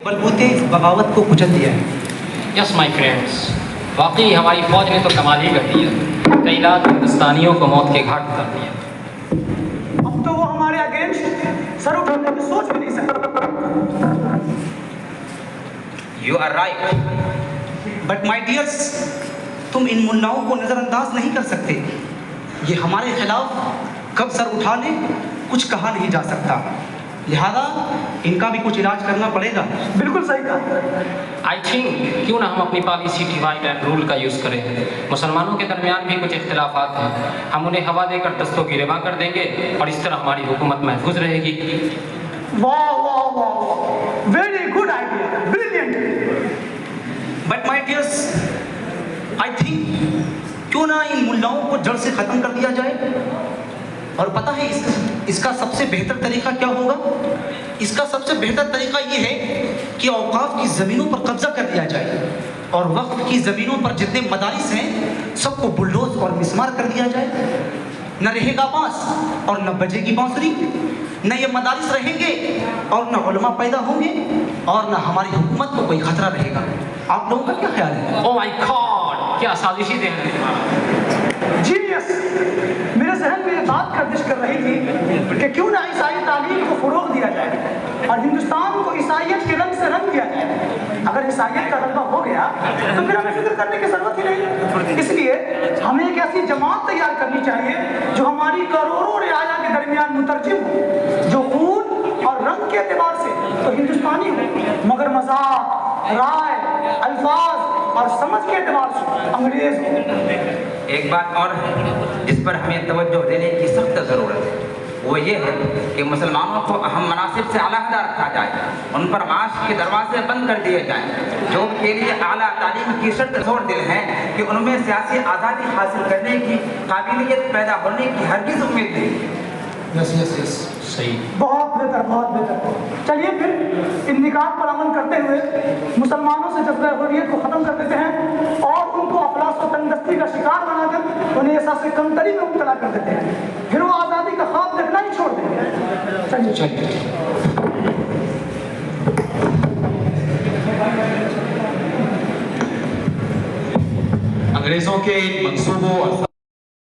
बलबूते इस बगावत को कुचल दिया है। यस माय फ्रेंड्स, वाकई हमारी फौज ने तो कमाल ही कर दिया। कई लाख हिंदुस्तानियों को मौत के घाट उतार दिया। अब तो वो हमारे अगेंस्ट सर उठाने की सोच भी नहीं सकते। You are right, but my dears, तुम इन मुन्नाओं को नजरअंदाज नहीं कर सकते। ये हमारे खिलाफ कब सर उठा ले कुछ कहा नहीं जा सकता, लिहाजा इनका भी कुछ इलाज करना पड़ेगा। बिल्कुल सही कहा। आई थिंक क्यों ना हम अपनी पॉलिसी डिवाइड एंड रूल का यूज़ करें। मुसलमानों के दरमियान भी कुछ इख्तिलाफात हैं, हम उन्हें हवा देकर दस्तों की रिवा कर देंगे और इस तरह हमारी हुकूमत महफूज रहेगी। वाह वाह वाह, very good idea, brilliant. But my dears, I think क्यों ना इन मुल्लाओं को जड़ से ख़त्म कर दिया जाए। और पता है इसका सबसे बेहतर तरीका क्या होगा? इसका सबसे बेहतर तरीका ये है कि औकाफ की ज़मीनों पर कब्जा कर दिया जाए और वक्त की ज़मीनों पर जितने मदारिस हैं सबको बुलडोज और मिसमार कर दिया जाए। न रहेगा बांस और न बजेगी बांसुरी, न ये मदारिस रहेंगे और न उलमा पैदा होंगे और न हमारी हुकूमत को कोई खतरा रहेगा। आप लोगों का क्या ख्याल है? ओह माय गॉड, क्या साजिशी ध्यान है तुम्हारा। जीनियस। मेरे जहन में ये बात गर्दिश कर रही थी कि क्यों ना ईसाई तालीम को फरोग दिया जाए और हिंदुस्तान को ईसाइयत के रंग से रंग दिया जाए। अगर ईसाइयत का रंगा हो गया तो फिर हमें फिक्र करने की जरूरत ही नहीं। इसलिए हमें एक ऐसी जमात तैयार करनी चाहिए जो हमारी करोड़ों रियाया के दरमियान मुतरजिम हो, जो खून और रंग के एतबार से तो हिंदुस्तानी हो, मगर मजाक, राय, अल्फाज और समझ के एतबार से अंग्रेज हो। एक बात और है जिस पर हमें तवज्जो देने की सख्त ज़रूरत है, वो ये है कि मुसलमानों को अहम मनासिब से अलहदा रखा जाए, उन पर माश के दरवाजे बंद कर दिए जाएं, जो के लिए आला तालीम की शर्त जोर दिल है कि उनमें सियासी आज़ादी हासिल करने की काबिलियत पैदा होने की हरगिज़ उम्मीद नहीं। यस यस यस, सही। बहुत बेहतर, बहुत बेहतर। चलिए फिर इन निकात पर अमल करते हुए मुसलमानों से जज्बा हुर्रियत को ख़त्म कर देते हैं और उनको अफलास व तंगदस्ती का शिकार बनाकर उन्हें एहसास कमतरी में मुब्तला कर देते हैं। फिर वो आज़ादी का ख्वाब देखना ही छोड़ देंगे। चलिए चलिए। अंग्रेजों के इन मंसूबों और